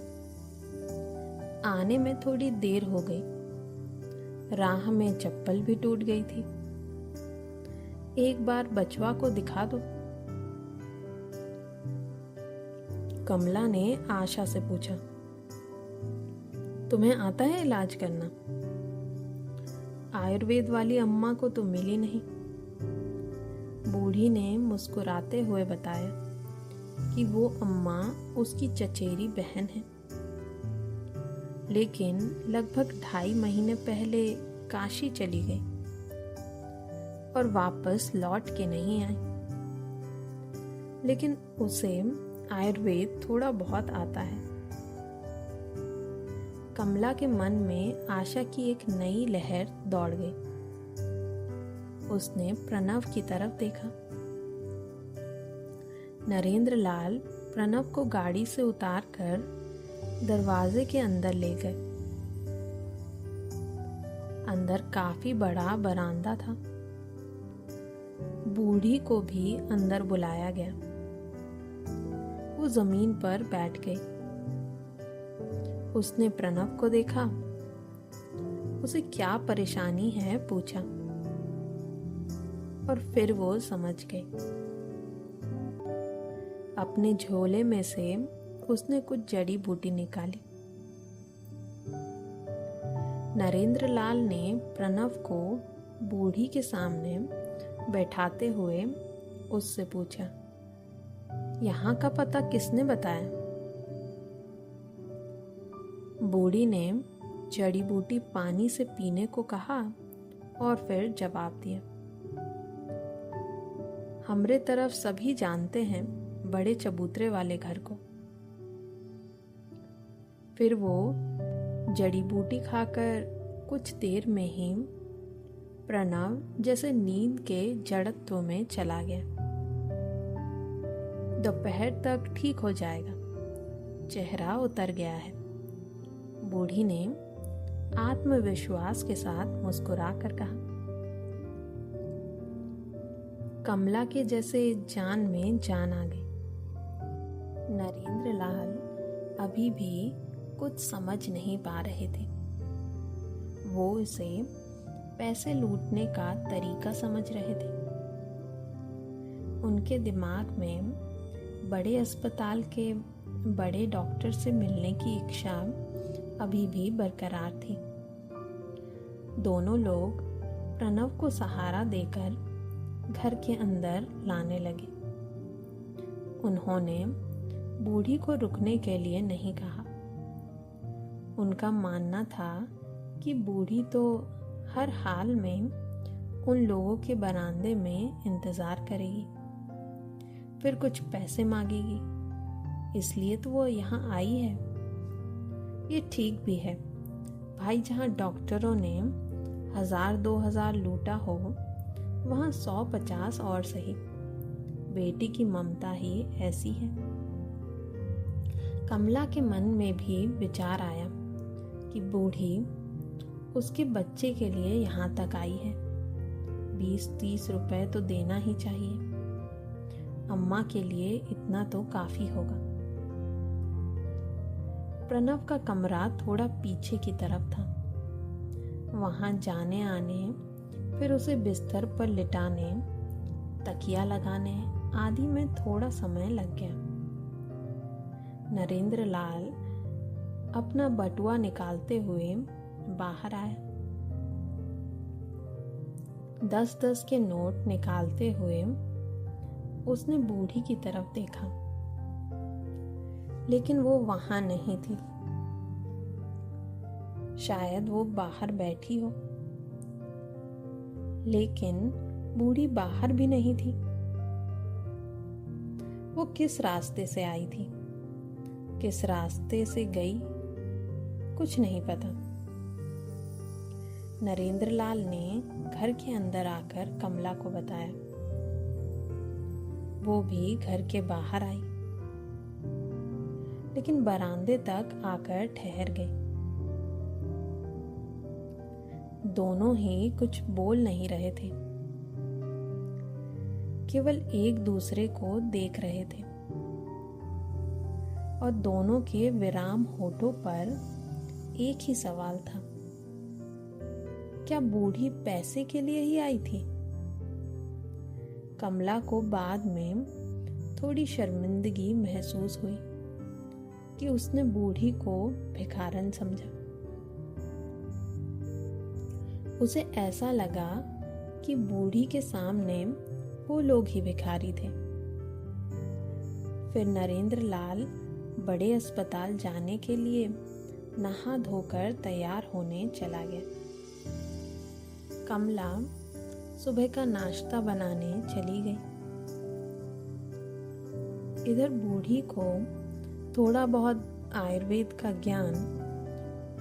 आने में थोड़ी देर हो गई, राह में चप्पल भी टूट गई थी। एक बार बचवा को दिखा दो। कमला ने आशा से पूछा, तुम्हें आता है इलाज करना? आयुर्वेद वाली अम्मा को तो मिली नहीं। बूढ़ी ने मुस्कुराते हुए बताया कि वो अम्मा उसकी चचेरी बहन है, लेकिन लगभग 2.5 महीने पहले काशी चली गई और वापस लौट के नहीं आई। लेकिन उसे आयुर्वेद थोड़ा बहुत आता है। कमला के मन में आशा की एक नई लहर दौड़ गई। उसने प्रणव की तरफ देखा। नरेंद्र लाल प्रणव को गाड़ी से उतारकर दरवाजे के अंदर ले गए। अंदर काफी बड़ा बरामदा था। बूढ़ी को भी अंदर बुलाया गया। वो जमीन पर बैठ गई। उसने प्रणव को देखा। उसे क्या परेशानी है पूछा, और फिर वो समझ गई। अपने झोले में से उसने कुछ जड़ी बूटी निकाली। नरेंद्र लाल ने प्रणव को बूढ़ी के सामने बैठाते हुए उससे पूछा, यहाँ का पता किसने बताया? बूढ़ी ने जड़ी बूटी पानी से पीने को कहा और फिर जवाब दिया, हमरे तरफ सभी जानते हैं बड़े चबूतरे वाले घर को। फिर वो जड़ी बूटी खाकर कुछ देर में ही प्रणव जैसे नींद के जड़त्व में चला गया। दोपहर तक ठीक हो जाएगा, चेहरा उतर गया है, बूढ़ी ने आत्मविश्वास के साथ मुस्कुरा कर कहा। कमला के जैसे जान में जान आ गई। नरेंद्र लाल अभी भी कुछ समझ नहीं पा रहे थे। वो इसे पैसे लूटने का तरीका समझ रहे थे। उनके दिमाग में बड़े अस्पताल के बड़े डॉक्टर से मिलने की इच्छा अभी भी बरकरार थी। दोनों लोग प्रणव को सहारा देकर घर के अंदर लाने लगे। उन्होंने बूढ़ी को रुकने के लिए नहीं कहा। उनका मानना था कि बूढ़ी तो हर हाल में उन लोगों के बरामदे में इंतजार करेगी, फिर कुछ पैसे मांगेगी, इसलिए तो वो यहाँ आई है। ये ठीक भी है भाई, जहाँ डॉक्टरों ने 1000-2000 लूटा हो, वहाँ 100-50 और सही। बेटी की ममता ही ऐसी है। कमला के मन में भी विचार आया कि बूढ़ी उसके बच्चे के लिए यहाँ तक आई है, 20-30 रुपए तो देना ही चाहिए। अम्मा के लिए इतना तो काफी होगा। प्रणव का कमरा थोड़ा पीछे की तरफ था। वहां जाने आने, फिर उसे बिस्तर पर लिटाने, तकिया लगाने आदि में थोड़ा समय लग गया। नरेंद्र लाल अपना बटुआ निकालते हुए बाहर आया। 10-10 के नोट निकालते हुए उसने बूढ़ी की तरफ देखा, लेकिन वो वहां नहीं थी। शायद वो बाहर बैठी हो, लेकिन बूढ़ी बाहर भी नहीं थी। वो किस रास्ते से आई थी, किस रास्ते से गई, कुछ नहीं पता। नरेंद्र लाल ने घर के अंदर आकर कमला को बताया। वो भी घर के बाहर आई, लेकिन बरामदे तक आकर ठहर गई। दोनों ही कुछ बोल नहीं रहे थे, केवल एक दूसरे को देख रहे थे, और दोनों के विराम होठों पर एक ही सवाल था, क्या बूढ़ी पैसे के लिए ही आई थी? कमला को बाद में थोड़ी शर्मिंदगी महसूस हुई कि उसने बूढ़ी को भिखारन समझा। उसे ऐसा लगा कि बूढ़ी के सामने वो लोग ही भिखारी थे। फिर नरेंद्र लाल बड़े अस्पताल जाने के लिए नहा धोकर तैयार होने चला गया। कमला सुबह का नाश्ता बनाने चली गई। इधर बूढ़ी को थोड़ा बहुत आयुर्वेद का ज्ञान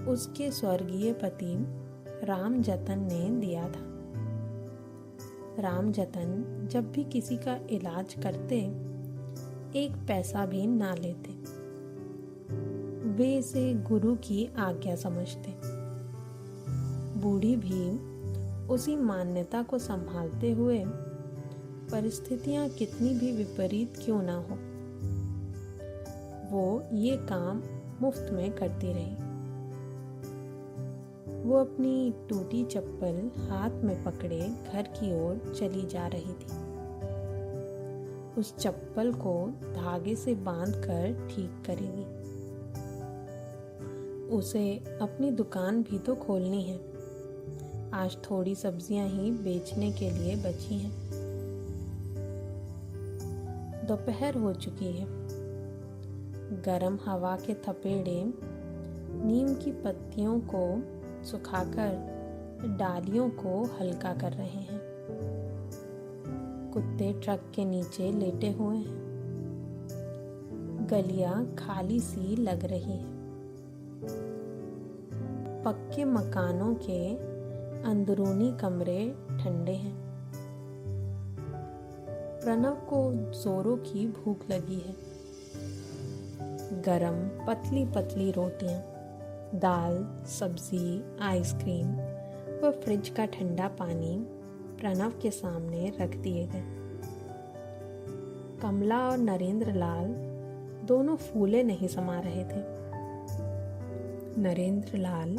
उसके स्वर्गीय पति राम जतन ने दिया था। राम जतन जब भी किसी का इलाज करते, एक पैसा भी ना लेते। वे इसे गुरु की आज्ञा समझते। बूढ़ी भी उसी मान्यता को संभालते हुए, परिस्थितियां कितनी भी विपरीत क्यों ना हो, वो ये काम मुफ्त में करती रही। वो अपनी टूटी चप्पल हाथ में पकड़े घर की ओर चली जा रही थी। उस चप्पल को धागे से बांधकर ठीक करेगी। उसे अपनी दुकान भी तो खोलनी है। आज थोड़ी सब्जियां ही बेचने के लिए बची हैं। दोपहर हो चुकी है। गरम हवा के थपेड़े नीम की पत्तियों को सुखाकर डालियों को हल्का कर रहे हैं। कुत्ते ट्रक के नीचे लेटे हुए हैं। गलियां खाली सी लग रही है। पक्के मकानों के अंदरूनी कमरे ठंडे हैं। प्रणव को जोरों की भूख लगी है। गरम पतली पतली रोटियां, दाल, सब्जी, आइसक्रीम व फ्रिज का ठंडा पानी प्रणव के सामने रख दिए गए। कमला और नरेंद्र लाल दोनों फूले नहीं समा रहे थे। नरेंद्र लाल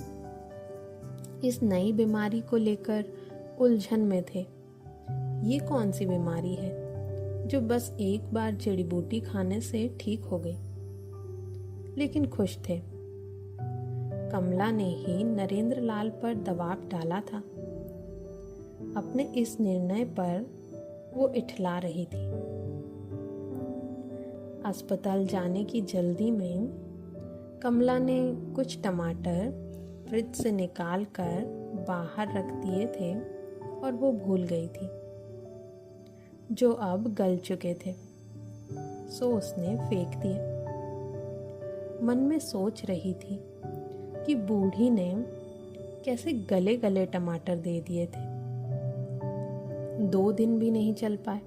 इस नई बीमारी को लेकर उलझन में थे। ये कौन सी बीमारी है जो बस एक बार जड़ी बूटी खाने से ठीक हो गई? लेकिन खुश थे। कमला ने ही नरेंद्र लाल पर दबाव डाला था। अपने इस निर्णय पर वो इठला रही थी। अस्पताल जाने की जल्दी में कमला ने कुछ टमाटर फ्रिज से निकाल कर बाहर रख दिए थे और वो भूल गई थी, जो अब गल चुके थे, सो उसने फेंक दिए। मन में सोच रही थी कि बूढ़ी ने कैसे गले गले टमाटर दे दिए थे। 2 दिन भी नहीं चल पाए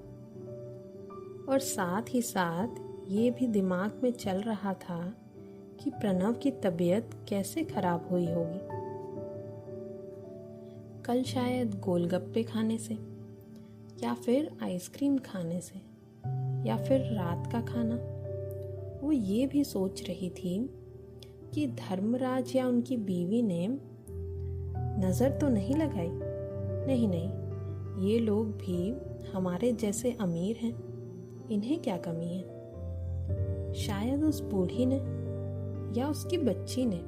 और साथ ही साथ ये भी दिमाग में चल रहा था कि प्रणव की तबीयत कैसे खराब हुई होगी। कल शायद गोलगप्पे खाने से, या फिर आइसक्रीम खाने से, या फिर रात का खाना। वो ये भी सोच रही थी कि धर्मराज या उनकी बीवी ने नज़र तो नहीं लगाई। नहीं, ये लोग भी हमारे जैसे अमीर हैं, इन्हें क्या कमी है। शायद उस बूढ़ी ने या उसकी बच्ची ने,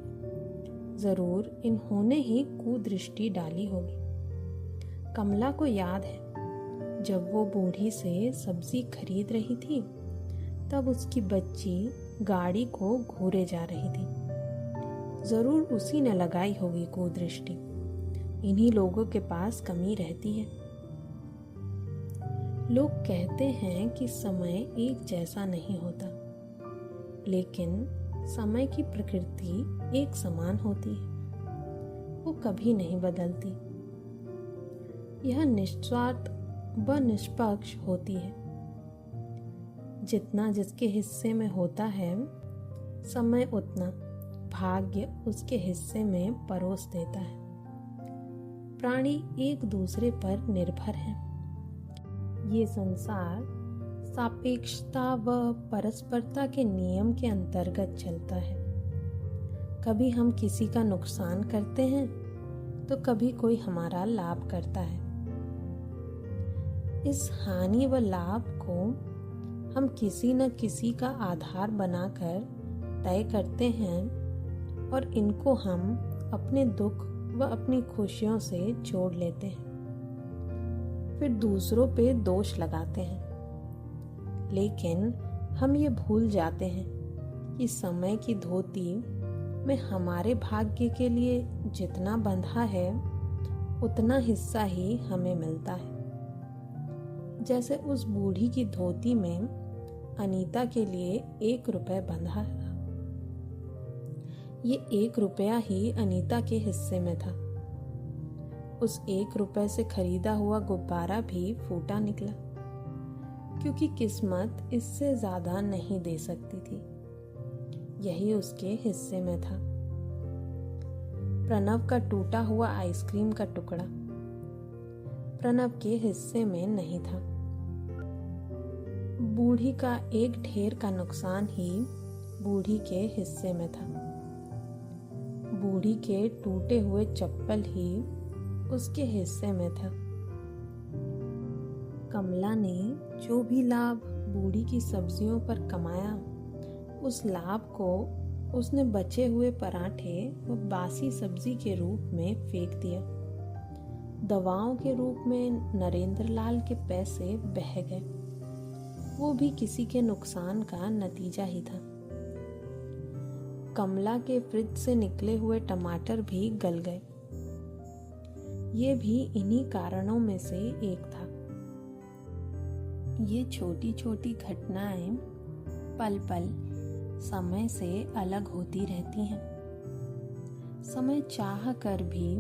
जरूर इन्होंने ही कुदृष्टि डाली होगी। कमला को याद है, जब वो बूढ़ी से सब्जी खरीद रही थी, तब उसकी बच्ची गाड़ी को घूरे जा रही थी। जरूर उसी ने लगाई होगी कुदृष्टि। इन्हीं लोगों के पास कमी रहती है। लोग कहते हैं कि समय एक जैसा नहीं होता, लेकिन समय की प्रकृति एक समान होती है। वो कभी नहीं बदलती। यह निस्वार्थ व निष्पक्ष होती है। जितना जिसके हिस्से में होता है, समय उतना भाग्य उसके हिस्से में परोस देता है। प्राणी एक दूसरे पर निर्भर हैं। ये संसार सापेक्षता व परस्परता के नियम के अंतर्गत चलता है। कभी हम किसी का नुकसान करते हैं तो कभी कोई हमारा लाभ करता है। इस हानि व लाभ को हम किसी न किसी का आधार बनाकर तय करते हैं और इनको हम अपने दुख व अपनी खुशियों से जोड़ लेते हैं, फिर दूसरों पे दोष लगाते हैं। लेकिन हम ये भूल जाते हैं कि समय की धोती में हमारे भाग्य के लिए जितना बंधा है, उतना हिस्सा ही हमें मिलता है। जैसे उस बूढ़ी की धोती में अनीता के लिए 1 रुपए बंधा था। ये 1 रुपया ही अनीता के हिस्से में था। उस 1 रुपए से खरीदा हुआ गुब्बारा भी फूटा निकला, क्योंकि किस्मत इससे ज्यादा नहीं दे सकती थी। यही उसके हिस्से में था। प्रणव का टूटा हुआ आइसक्रीम का टुकड़ा प्रणव के हिस्से में नहीं था। बूढ़ी का एक ढेर का नुकसान ही बूढ़ी के हिस्से में था। बूढ़ी के टूटे हुए चप्पल ही उसके हिस्से में था। कमला ने जो भी लाभ बूढ़ी की सब्जियों पर कमाया, उस लाभ को उसने बचे हुए पराठे व बासी सब्जी के रूप में फेंक दिया। दवाओं के रूप में नरेंद्र लाल के पैसे बह गए। वो भी किसी के नुकसान का नतीजा ही था। कमला के फ्रिज से निकले हुए टमाटर भी गल गए। ये भी इन्हीं कारणों में से एक था। ये छोटी छोटी घटनाएं पल पल समय से अलग होती रहती हैं। समय चाह कर भी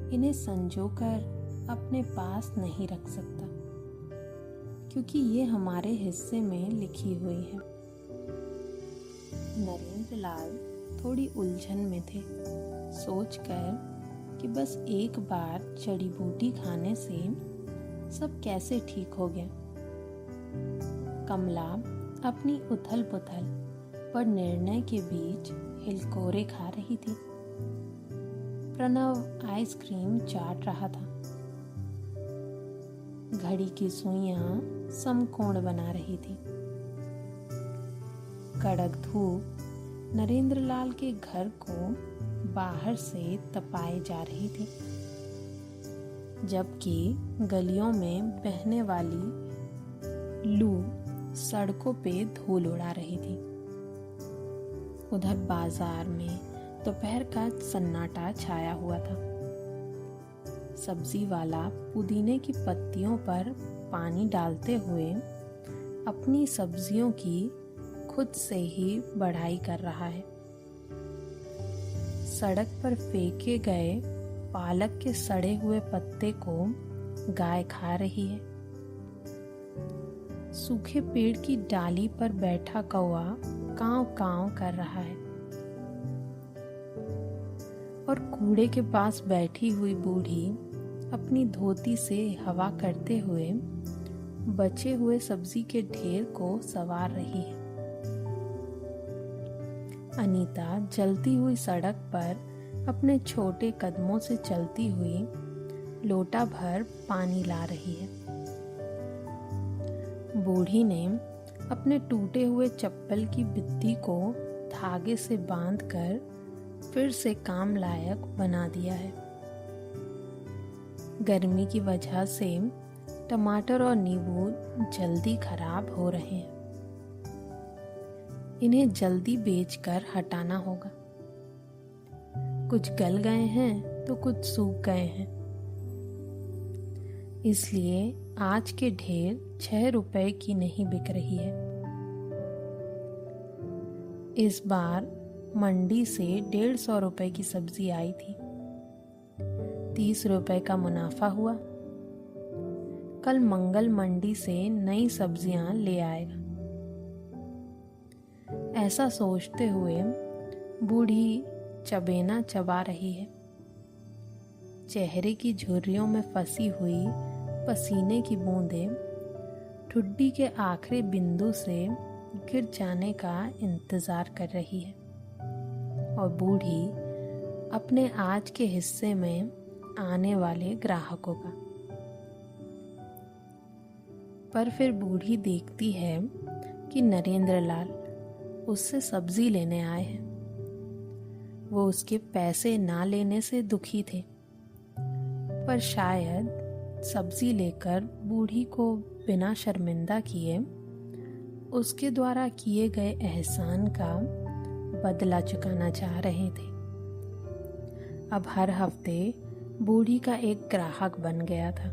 इन्हें संजोकर अपने पास नहीं रख सकता, क्योंकि ये हमारे हिस्से में लिखी हुई है। नरेंद्र लाल थोड़ी उलझन में थे, सोचकर कि बस एक बार जड़ी बूटी खाने से सब कैसे ठीक हो गया। कमला अपनी उथल पुथल पर निर्णय के बीच हिलकोरे खा रही थी। प्रणव आइसक्रीम चाट रहा था। घड़ी की सुइयां समकोण बना रही थी। कड़क धूप नरेंद्र लाल के घर को बाहर से तपाए जा रही थी, जबकि गलियों में बहने वाली लू सड़कों पे धूल उड़ा रही थी। उधर बाजार में दोपहर का सन्नाटा छाया हुआ था। सब्जी वाला पुदीने की पत्तियों पर पानी डालते हुए अपनी सब्जियों की खुद से ही बढ़ाई कर रहा है। सड़क पर फेंके गए पालक के सड़े हुए पत्ते को गाय खा रही है। सूखे पेड़ की डाली पर बैठा कौवा कांव कांव कर रहा है और कूड़े के पास बैठी हुई बूढ़ी अपनी धोती से हवा करते हुए बचे हुए सब्जी के ढेर को संवार रही है। अनीता जलती हुई सड़क पर अपने छोटे कदमों से चलती हुई लोटा भर पानी ला रही है। बूढ़ी ने अपने टूटे हुए चप्पल की बित्ती को धागे से बांधकर फिर से काम लायक बना दिया है। गर्मी की वजह से टमाटर और नींबू जल्दी खराब हो रहे हैं। इन्हें जल्दी बेचकर हटाना होगा। कुछ गल गए हैं तो कुछ सूख गए हैं। इसलिए आज के ढेर 6 रुपए की नहीं बिक रही है। इस बार मंडी से 150 रुपए की सब्जी आई थी। 30 रुपए का मुनाफा हुआ। कल मंगल मंडी से नई सब्जियां ले आएगा। ऐसा सोचते हुए बूढ़ी चबेना चबा रही है। चेहरे की झुर्रियों में फंसी हुई पसीने की बूंदें ठुड्डी के आखिरी बिंदु से गिर जाने का इंतजार कर रही है और बूढ़ी अपने आज के हिस्से में आने वाले ग्राहकों का। पर फिर बूढ़ी देखती है कि नरेंद्र लाल उससे सब्जी लेने आए हैं। वो उसके पैसे ना लेने से दुखी थे, पर शायद सब्जी लेकर बूढ़ी को बिना शर्मिंदा किए उसके द्वारा किए गए एहसान का बदला चुकाना चाह रहे थे। अब हर हफ्ते बूढ़ी का एक ग्राहक बन गया था,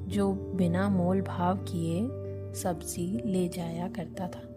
जो बिना मोल भाव किए सब्जी ले जाया करता था।